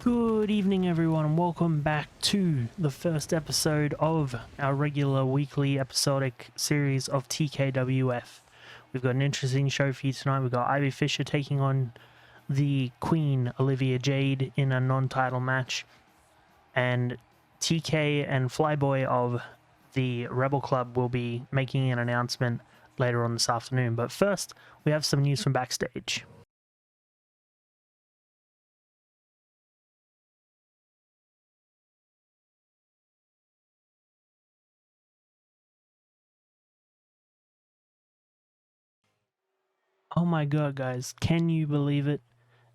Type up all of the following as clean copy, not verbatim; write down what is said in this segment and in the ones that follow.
Good evening, everyone, and welcome back to the first episode of our regular weekly episodic series of TKWF. We've got an interesting show for you tonight. We've got Ivy Fisher taking on the Queen, Olivia Jade, in a non-title match, and TK and Flyboy of the Rebel Club will be making an announcement later on this afternoon. But first, we have some news from backstage. Oh my god, guys, can you believe it?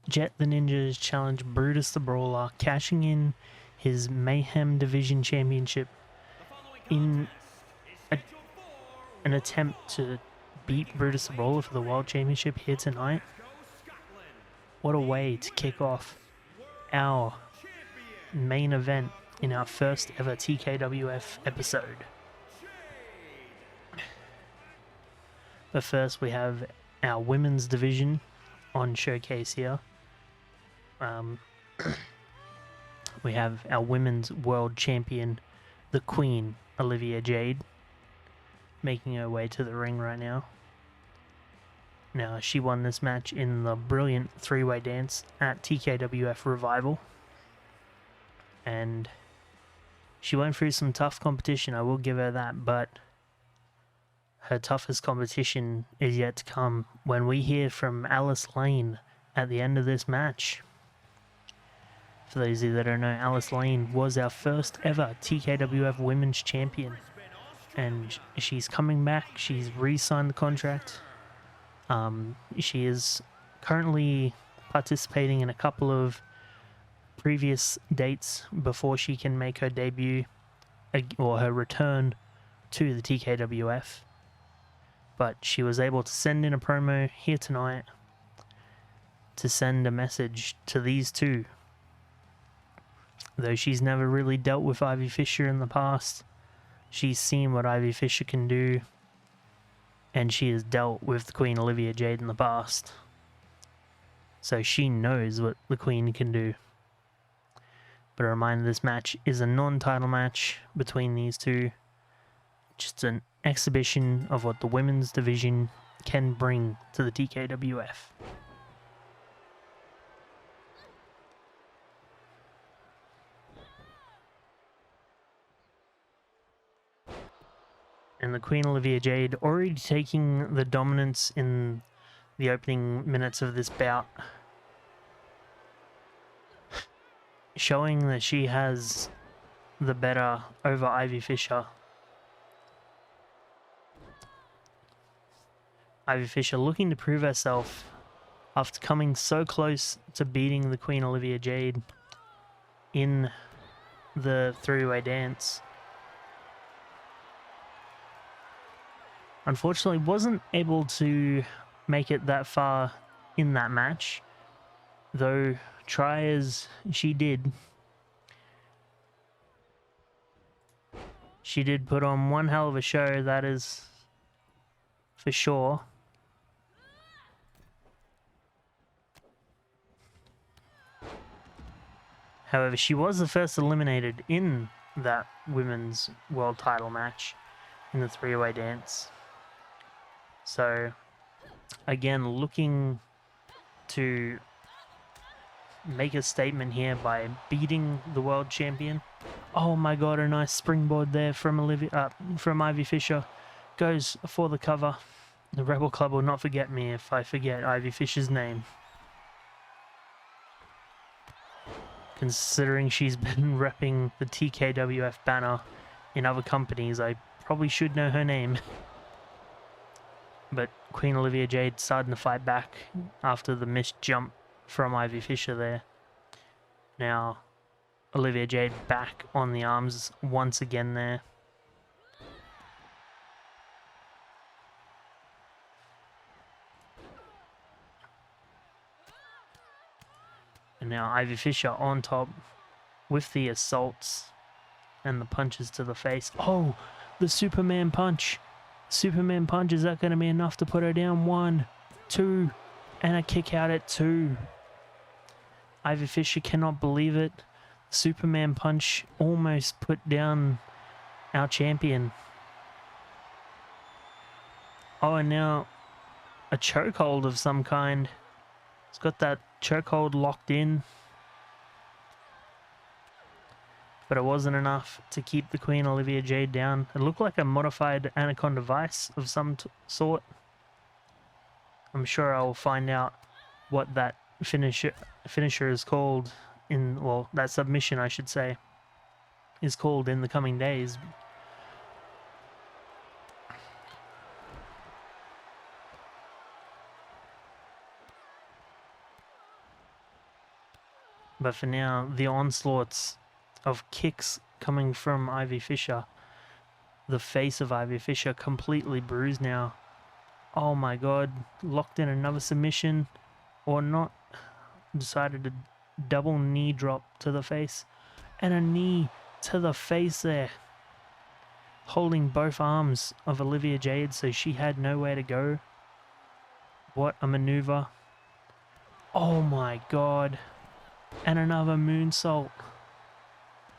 Jet the Ninja has challenged Brutus the Brawler, cashing in his Mayhem Division Championship in an attempt to beat Brutus the Brawler for the World Championship here tonight. What a way to kick off our main event in our first ever TKWF episode. But first we have our women's division on showcase here. We have our women's world champion, the Queen, Olivia Jade, making her way to the ring right now. Now, she won this match in the brilliant three-way dance at TKWF Revival. And she went through some tough competition, I will give her that, but her toughest competition is yet to come when we hear from Alice Lane at the end of this match. For those of you that don't know, Alice Lane was our first ever TKWF Women's Champion. And she's coming back. She's re-signed the contract. She is currently participating in a couple of previous dates before she can make her debut or her return to the TKWF. But she was able to send in a promo here tonight to send a message to these two. Though she's never really dealt with Ivy Fisher in the past, she's seen what Ivy Fisher can do, and she has dealt with the Queen Olivia Jade in the past. So she knows what the Queen can do. But a reminder, this match is a non-title match between these two. Just an exhibition of what the women's division can bring to the TKWF. And the Queen Olivia Jade already taking the dominance in the opening minutes of this bout, showing that she has the better over Ivy Fisher. Ivy Fisher looking to prove herself after coming so close to beating the Queen Olivia Jade in the three-way dance. Unfortunately, wasn't able to make it that far in that match, though try as she did. She did put on one hell of a show, that is for sure. However, she was the first eliminated in that women's world title match in the three-way dance. So, again, looking to make a statement here by beating the world champion. Oh my god, a nice springboard there from Ivy Fisher. Goes for the cover. The Rebel Club will not forget me if I forget Ivy Fisher's name. Considering she's been repping the TKWF banner in other companies, I probably should know her name. But Queen Olivia Jade starting to fight back after the missed jump from Ivy Fisher there. Now, Olivia Jade back on the arms once again there. And now Ivy Fisher on top with the assaults and the punches to the face. Oh, the Superman punch. Superman punch, is that going to be enough to put her down? 1, 2, and a kick out at 2. Ivy Fisher cannot believe it. Superman punch almost put down our champion. Oh, and now a chokehold of some kind. It's got that chokehold locked in. But it wasn't enough to keep the Queen Olivia Jade down. It looked like a modified Anaconda Vice of some sort. I'm sure I'll find out what that finisher is called in, well, that submission I should say, is called in the coming days. But for now, the onslaughts of kicks coming from Ivy Fisher. The face of Ivy Fisher completely bruised now. Oh my god, locked in another submission, or not. Decided to double knee drop to the face, and a knee to the face there. Holding both arms of Olivia Jade so she had nowhere to go. What a maneuver. Oh my god. And another moonsault.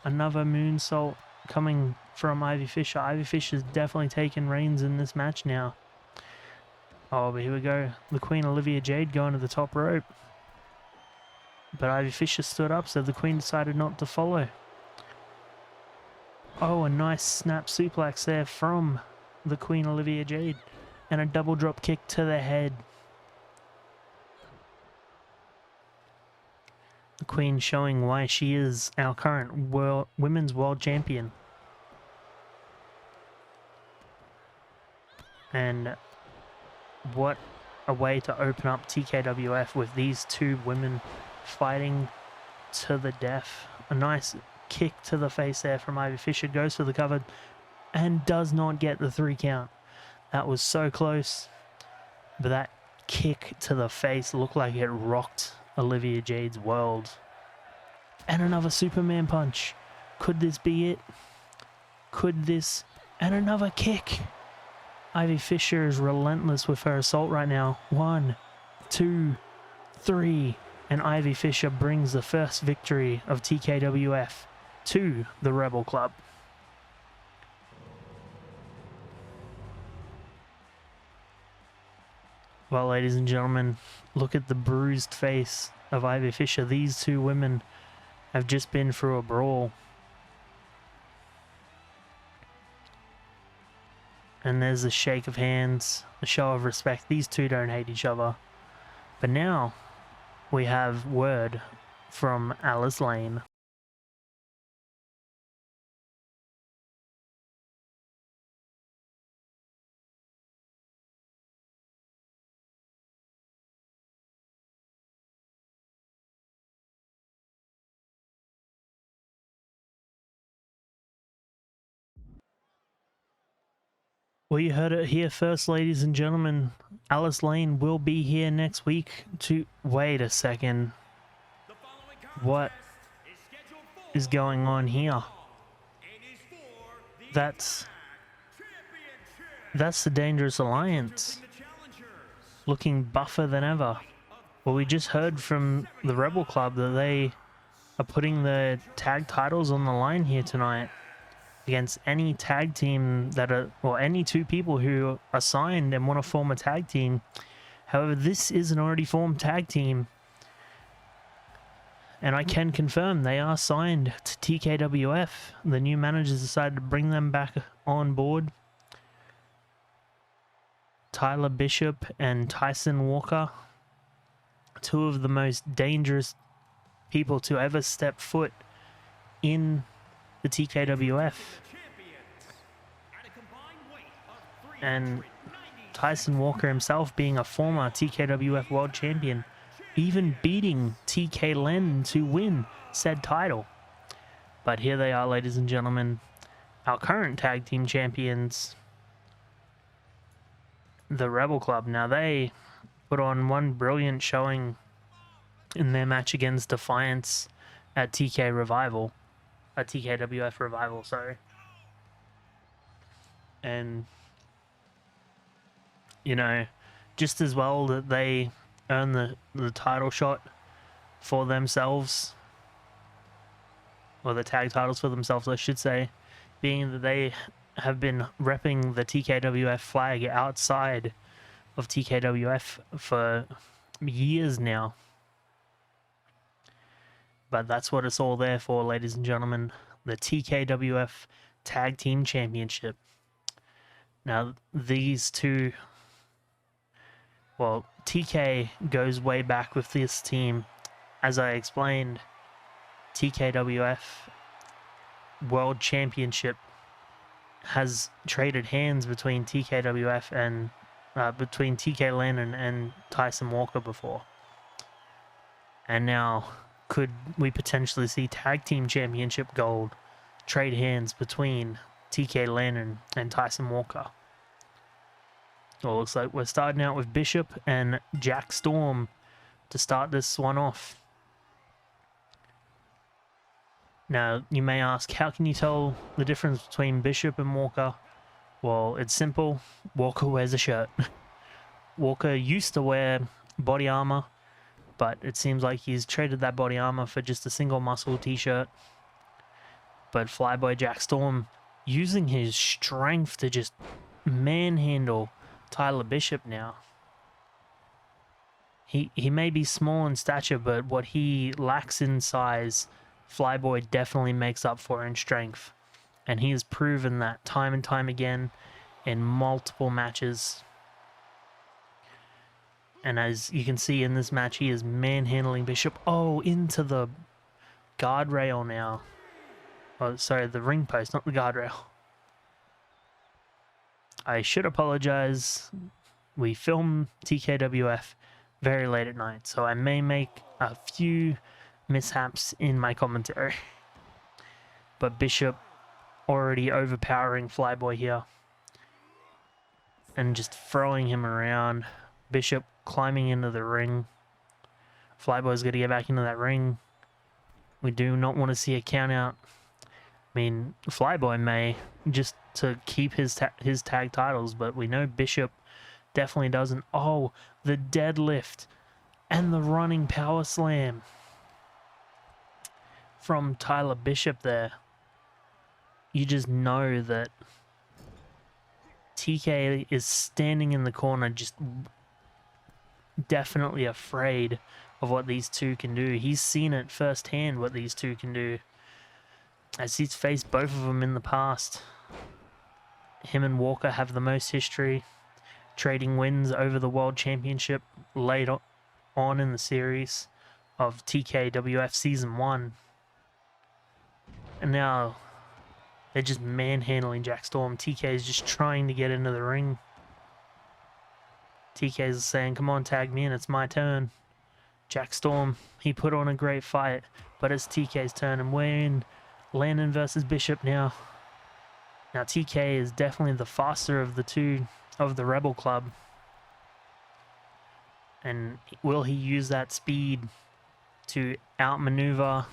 Another moonsault coming from Ivy Fisher. Ivy Fisher's definitely taken reins in this match now. Oh, but here we go. The Queen Olivia Jade going to the top rope. But Ivy Fisher stood up, so the Queen decided not to follow. Oh, a nice snap suplex there from the Queen Olivia Jade. And a double drop kick to the head. The Queen showing why she is our current women's world champion. And what a way to open up TKWF with these two women fighting to the death. A nice kick to the face there from Ivy Fisher. Goes for the cover and does not get the 3 count. That was so close. But that kick to the face looked like it rocked Olivia Jade's world. And another Superman punch. Could this be it? Could this? And another kick. Ivy Fisher is relentless with her assault right now. 1, 2, 3. And Ivy Fisher brings the first victory of TKWF to the Rebel Club. Well, ladies and gentlemen, look at the bruised face of Ivy Fisher. These two women have just been through a brawl. And there's a shake of hands, a show of respect. These two don't hate each other. But now we have word from Alice Lane. Well, you heard it here first, ladies and gentlemen. Alice Lane will be here next week to... Wait a second. What is going on here? That's the Dangerous Alliance. Looking buffer than ever. Well, we just heard from the Rebel Club that they are putting the tag titles on the line here tonight against any tag team that are, or any two people who are signed and want to form a tag team. However, this is an already formed tag team, and I can confirm they are signed to TKWF. The new managers decided to bring them back on board. Tyler Bishop and Tyson Walker, two of the most dangerous people to ever step foot in the TKWF. And Tyson Walker himself being a former TKWF World Champion, even beating TK Len to win said title. But here they are, ladies and gentlemen, our current tag team champions, the Rebel Club. Now, they put on one brilliant showing in their match against Defiance at TKWF Revival, sorry. And, you know, just as well that they earned the title shot for themselves, or the tag titles for themselves, I should say, being that they have been repping the TKWF flag outside of TKWF for years now. But that's what it's all there for, ladies and gentlemen. The TKWF Tag Team Championship. Now, these two... Well, TK goes way back with this team. As I explained, TKWF World Championship has traded hands between TKWF and between TK Lennon and Tyson Walker before. And now, could we potentially see Tag Team Championship gold trade hands between TK Lennon and Tyson Walker? Well, looks like we're starting out with Bishop and Jack Storm to start this one off. Now, you may ask, how can you tell the difference between Bishop and Walker? Well, it's simple. Walker wears a shirt. Walker used to wear body armor, but it seems like he's traded that body armor for just a single muscle t-shirt. But Flyboy Jack Storm, using his strength to just manhandle Tyler Bishop now. He may be small in stature, but what he lacks in size, Flyboy definitely makes up for in strength. And he has proven that time and time again in multiple matches. And as you can see in this match, he is manhandling Bishop. Oh, into the guardrail now. Oh, sorry, the ring post, not the guardrail. I should apologize. We film TKWF very late at night, so I may make a few mishaps in my commentary. But Bishop already overpowering Flyboy here and just throwing him around. Bishop climbing into the ring. Flyboy's got to get back into that ring. We do not want to see a count out. I mean, Flyboy may, just to keep his tag titles, but we know Bishop definitely doesn't. Oh, the deadlift and the running power slam from Tyler Bishop there. You just know that TK is standing in the corner, just definitely afraid of what these two can do. He's seen it firsthand, what these two can do, as he's faced both of them in the past. Him and Walker have the most history, trading wins over the World Championship late on in the series of TKWF Season 1. And now they're just manhandling Jack Storm. TK is just trying to get into the ring. TK is saying, come on, tag me in, it's my turn. Jack Storm, he put on a great fight, but it's TK's turn, and we're in Landon versus Bishop now. Now TK is definitely the faster of the two of the Rebel Club. And will he use that speed to outmaneuver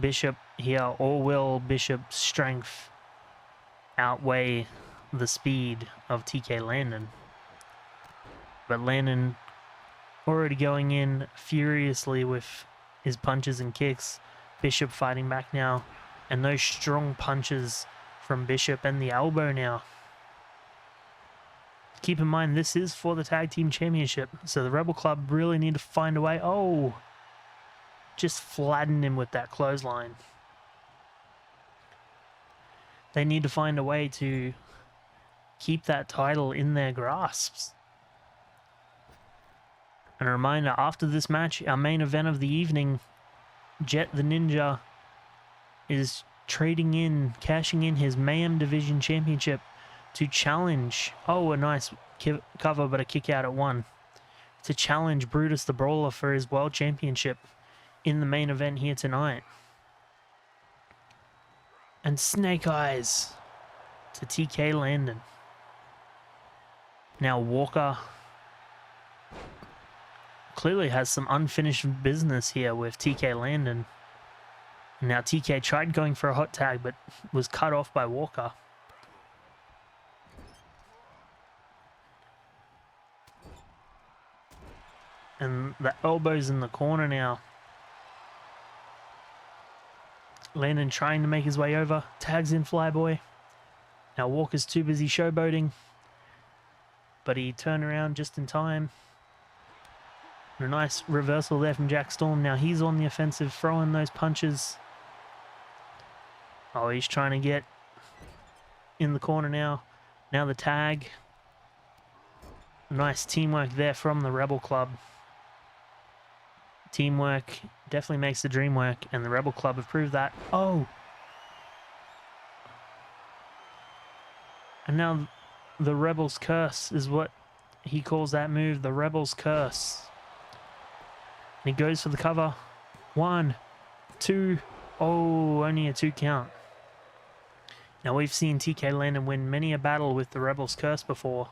Bishop here, or will Bishop's strength outweigh the speed of TK Landon? But Landon already going in furiously with his punches and kicks. Bishop fighting back now, and those strong punches from Bishop and the elbow now. Keep in mind, this is for the Tag Team Championship, so the Rebel Club really need to find a way. Oh, just flattened him with that clothesline. They need to find a way to keep that title in their grasps. And a reminder, after this match, our main event of the evening, Jet the Ninja is trading in, cashing in his Mayhem Division Championship to challenge, oh, a nice cover, but a kick out at one, to challenge Brutus the Brawler for his World Championship in the main event here tonight. And Snake Eyes to TK Landon. Now Walker clearly has some unfinished business here with TK Landon. Now TK tried going for a hot tag, but was cut off by Walker. And the elbow's in the corner now. Landon trying to make his way over. Tags in Flyboy. Now Walker's too busy showboating. But he turned around just in time. And a nice reversal there from Jack Storm. Now he's on the offensive, throwing those punches. Oh, he's trying to get in the corner now. Now the tag. Nice teamwork there from the Rebel Club. Teamwork definitely makes the dream work, and the Rebel Club have proved that. Oh! And now the Rebel's Curse is what he calls that move, the Rebel's Curse. And he goes for the cover. 1, 2. Oh, only a 2 count. Now we've seen TK Landon win many a battle with the Rebel's Curse before.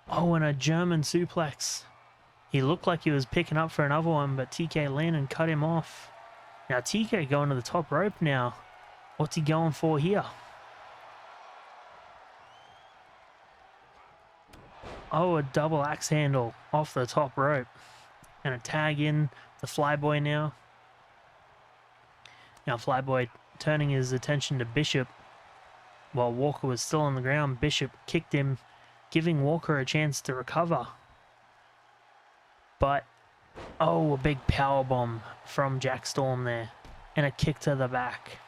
Oh, and a German suplex. He looked like he was picking up for another one, but TK Landon cut him off. Now TK going to the top rope now. What's he going for here? Oh, a double axe handle off the top rope. And a tag in the Flyboy now. Now Flyboy turning his attention to Bishop. While Walker was still on the ground, Bishop kicked him, giving Walker a chance to recover. But, oh, a big powerbomb from Jack Storm there. And a kick to the back.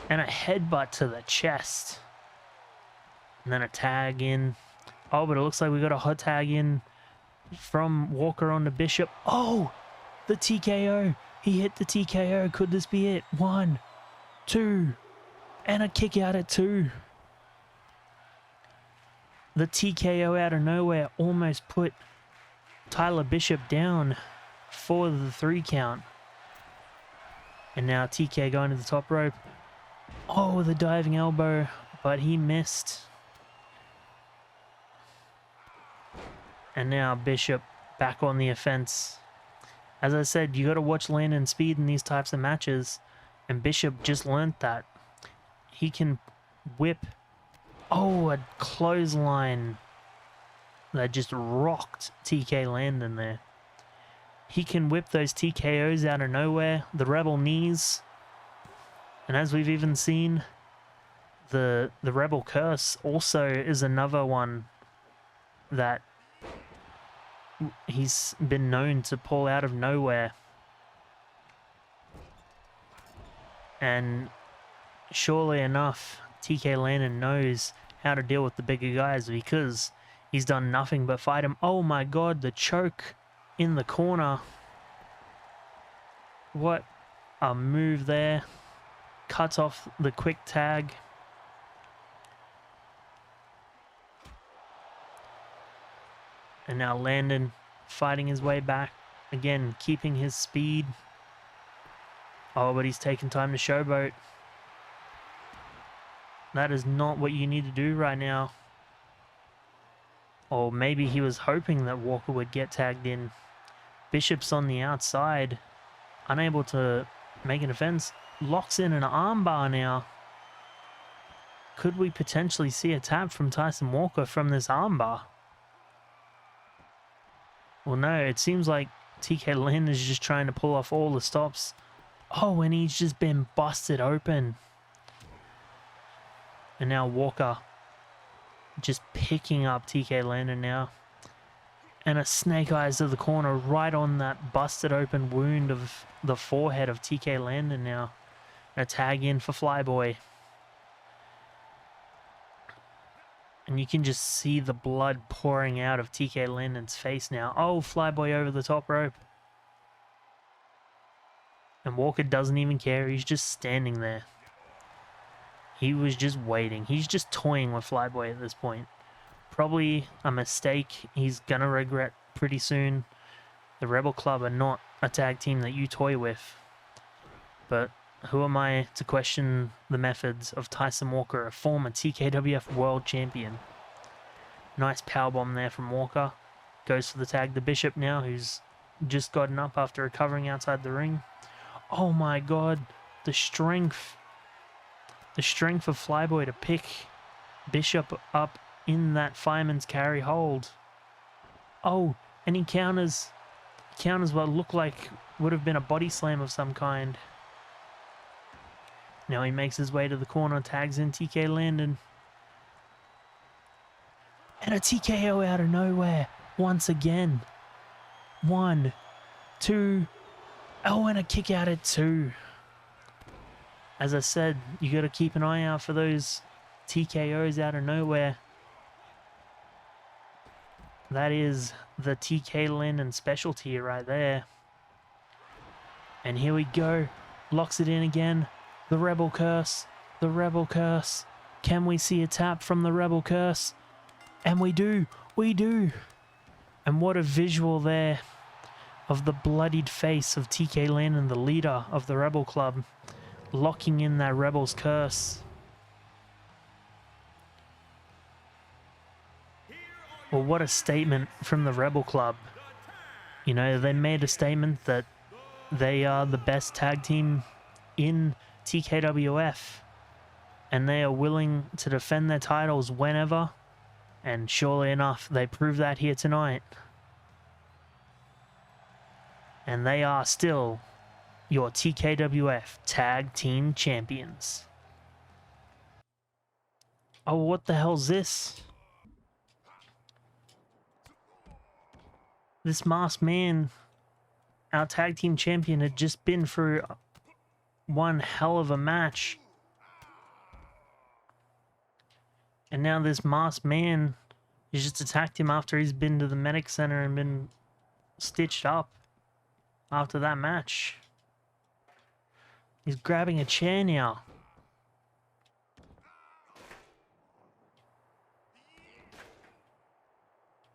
And a headbutt to the chest. And then a tag in. Oh, but it looks like we got a hot tag in from Walker on the Bishop. Oh, the TKO. He hit the TKO. Could this be it? 1, 2. And a kick out at 2. The TKO out of nowhere almost put Tyler Bishop down for the 3 count. And now TK going to the top rope. Oh, the diving elbow, but he missed. And now Bishop back on the offense. As I said, you got to watch Landon speed in these types of matches. And Bishop just learned that. He can whip. Oh, a clothesline that just rocked TK Landon there. He can whip those TKOs out of nowhere. The Rebel knees. And as we've even seen, the Rebel Curse also is another one that he's been known to pull out of nowhere. And surely enough, TK Landon knows how to deal with the bigger guys because he's done nothing but fight him. Oh my god, the choke in the corner. What a move there. Cuts off the quick tag. And now Landon fighting his way back. Again, keeping his speed. Oh, but he's taking time to showboat. That is not what you need to do right now. Or maybe he was hoping that Walker would get tagged in. Bishop's on the outside. Unable to make an offense. Locks in an armbar now. Could we potentially see a tap from Tyson Walker from this armbar? Well, no, it seems like TK Landon is just trying to pull off all the stops. Oh, and he's just been busted open. And now Walker just picking up TK Landon now. And a snake eyes to the corner right on that busted open wound of the forehead of TK Landon now. A tag in for Flyboy. And you can just see the blood pouring out of TK Landon's face now. Oh, Flyboy over the top rope. And Walker doesn't even care. He's just standing there. He was just waiting. He's just toying with Flyboy at this point. Probably a mistake he's going to regret pretty soon. The Rebel Club are not a tag team that you toy with. But who am I to question the methods of Tyson Walker, a former TKWF World Champion? Nice powerbomb there from Walker. Goes for the tag to Bishop now, who's just gotten up after recovering outside the ring. Oh my god, the strength. The strength of Flyboy to pick Bishop up in that fireman's carry hold. Oh, and he counters what looked like would have been a body slam of some kind. Now he makes his way to the corner, tags in TK Landon. And a TKO out of nowhere once again. 1, 2. Oh, and a kick out at 2. As I said, you got to keep an eye out for those TKOs out of nowhere. That is the TK Landon specialty right there. And here we go. Locks it in again. The Rebel Curse. The Rebel Curse. Can we see a tap from the Rebel Curse? And we do. We do. And what a visual there of the bloodied face of TK Landon, the leader of the Rebel Club, locking in that Rebel's Curse. Well, what a statement from the Rebel Club. You know, they made a statement that they are the best tag team in TKWF. And they are willing to defend their titles whenever. And surely enough, they prove that here tonight. And they are still your TKWF Tag Team Champions. Oh, what the hell's this? This masked man, our Tag Team Champion, had just been through one hell of a match. And now this masked man has just attacked him after he's been to the medic center and been stitched up after that match. He's grabbing a chair now.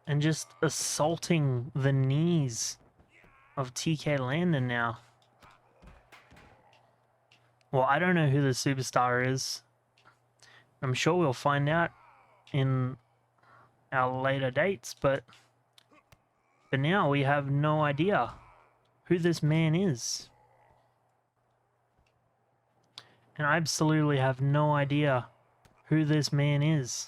And just assaulting the knees of TK Landon now. Well, I don't know who the superstar is. I'm sure we'll find out in our later dates, but for now we have no idea who this man is. And I absolutely have no idea who this man is.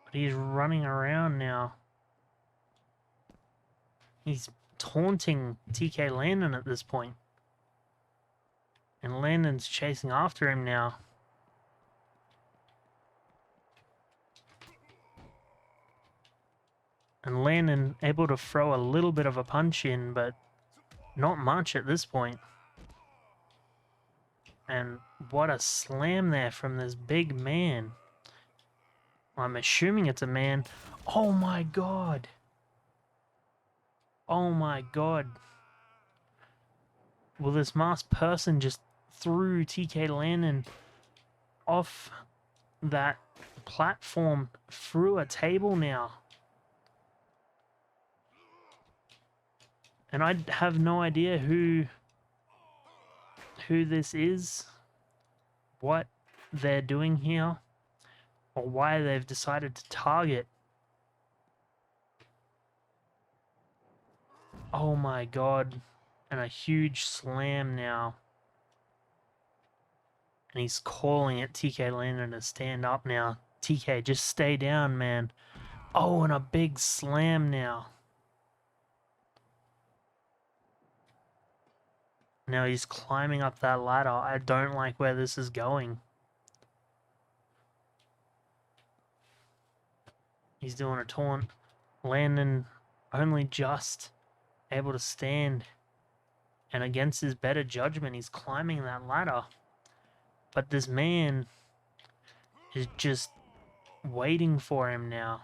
But he's running around now. He's taunting TK Landon at this point. And Landon's chasing after him now. And Landon able to throw a little bit of a punch in, but not much at this point. And what a slam there from this big man. I'm assuming it's a man. Oh my god. Oh my god. Well, this masked person just threw TK Landon off that platform through a table now. And I have no idea who this is, what they're doing here, or why they've decided to target. Oh my god. And a huge slam now. And he's calling at TK Landon to stand up now. TK, just stay down, man. Oh, and a big slam now. Now he's climbing up that ladder. I don't like where this is going. He's doing a taunt. Landon only just able to stand. And against his better judgment, he's climbing that ladder. But this man is just waiting for him now.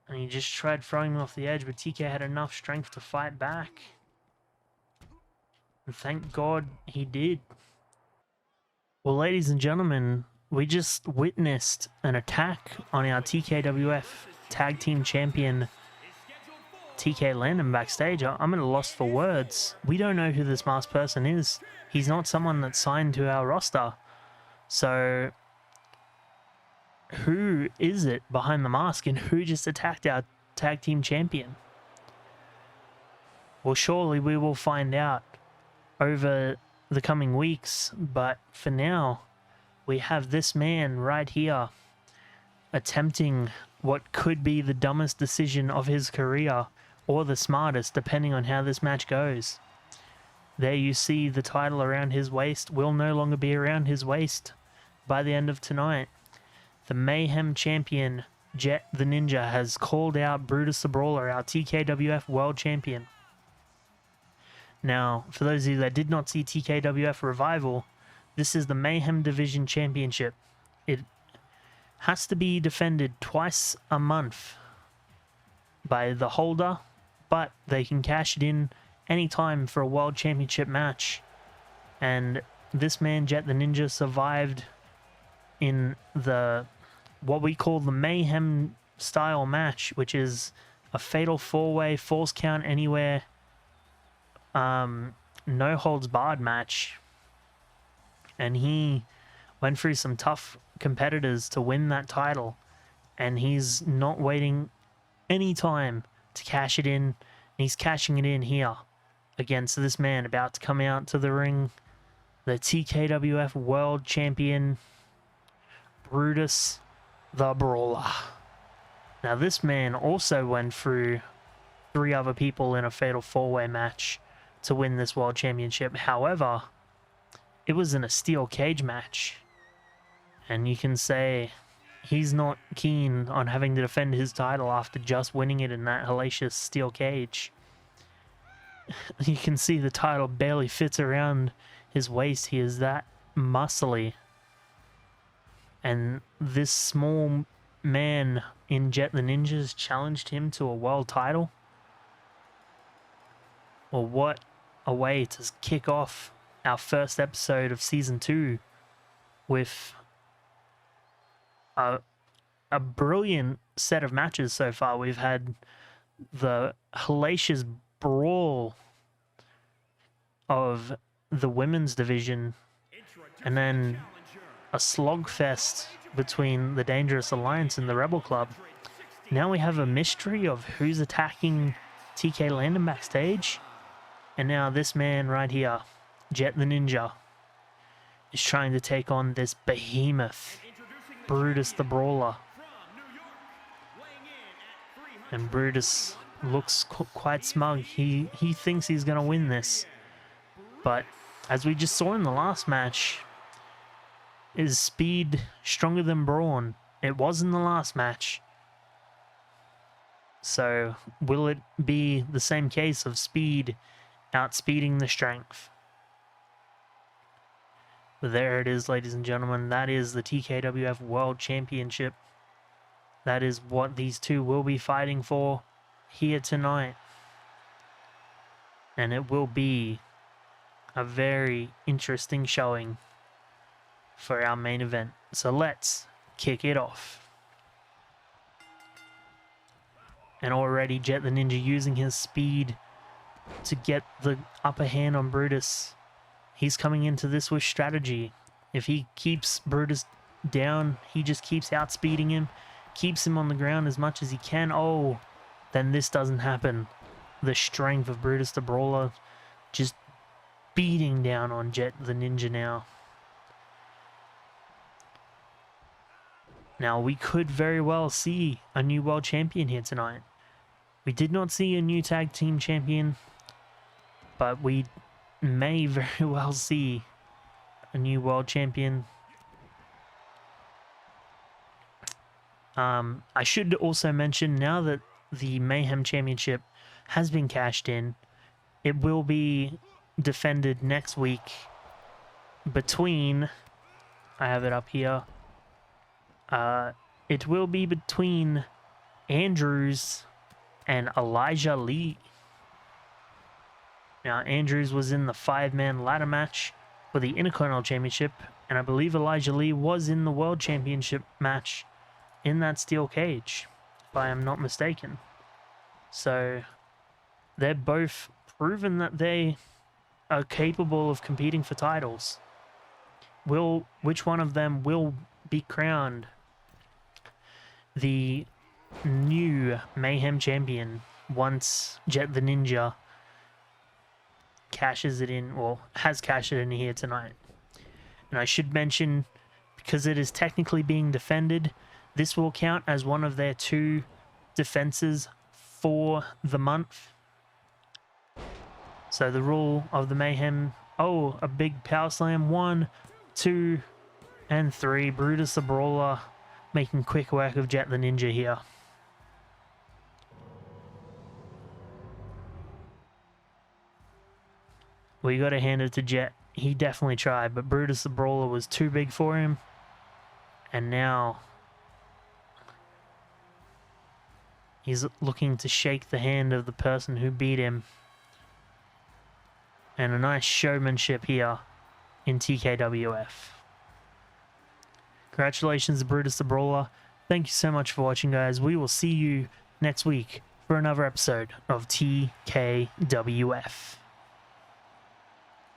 And he just tried throwing him off the edge, but TK had enough strength to fight back. And thank God he did. Well, ladies and gentlemen, we just witnessed an attack on our TKWF Tag Team Champion, TK Landon, backstage. I'm at a loss for words. We don't know who this masked person is. He's not someone that's signed to our roster. So who is it behind the mask and who just attacked our tag team champion? Well, surely we will find out over the coming weeks, but for now, we have this man right here attempting what could be the dumbest decision of his career, or the smartest, depending on how this match goes. There you see the title around his waist will no longer be around his waist by the end of tonight. The Mayhem champion, Jet the Ninja, has called out Brutus the Brawler, our TKWF World Champion. Now, for those of you that did not see TKWF Revival, this is the Mayhem Division Championship. It has to be defended twice a month by the holder, but they can cash it in anytime for a World Championship match. And this man, Jet the Ninja, survived in the what we call the Mayhem style match, which is a fatal 4-way, falls count anywhere, no holds barred match. And he went through some tough competitors to win that title, and he's not waiting any time to cash it in. He's cashing it in here against this man about to come out to the ring, the TKWF World Champion, Brutus the Brawler. Now, this man also went through 3 other people in a fatal 4-way match to win this World Championship. However, it was in a steel cage match, and you can say he's not keen on having to defend his title after just winning it in that hellacious steel cage. You can see the title barely fits around his waist. He is that muscly. And this small man in Jet the Ninjas challenged him to a world title. Well, what a way to kick off our first episode of Season 2 with a brilliant set of matches so far. We've had the hellacious brawl of the women's division, and then a slogfest between the Dangerous Alliance and the Rebel Club. Now we have a mystery of who's attacking TK Landon backstage, and now this man right here, Jet the Ninja, is trying to take on this behemoth, Brutus the Brawler. And Brutus looks quite smug. He thinks he's going to win this. But as we just saw in the last match, is speed stronger than brawn? It was in the last match. So will it be the same case of speed outspeeding the strength? But there it is, ladies and gentlemen. That is the TKWF World Championship. That is what these two will be fighting for here tonight. And it will be a very interesting showing for our main event. So let's kick it off. And already Jet the Ninja using his speed to get the upper hand on Brutus. He's coming into this with strategy. If he keeps Brutus down, he just keeps outspeeding him, keeps him on the ground as much as he can. Oh, then this doesn't happen. The strength of Brutus the Brawler just beating down on Jet the Ninja now. Now, we could very well see a new world champion here tonight. We did not see a new tag team champion, but we may very well see a new world champion. I should also mention, now that the Mayhem Championship has been cashed in, it will be defended next week between, I have it up here, it will be between Andrews and Elijah Lee. Now, Andrews was in the 5-man ladder match for the Intercontinental Championship, and I believe Elijah Lee was in the World Championship match in that steel cage, if I am not mistaken. So, they're both proven that they are capable of competing for titles. Which one of them will be crowned the new Mayhem champion once Jet the Ninja cashes it in, or has cashed it in here tonight. And I should mention, because it is technically being defended, this will count as one of their 2 defenses for the month. So the rule of the Mayhem, oh, a big power slam, 1, 2, and 3. Brutus the Brawler making quick work of Jet the Ninja here. Well, you got to hand it to Jet. He definitely tried, but Brutus the Brawler was too big for him. And now he's looking to shake the hand of the person who beat him. And a nice showmanship here in TKWF. Congratulations to Brutus the Brawler. Thank you so much for watching, guys. We will see you next week for another episode of TKWF.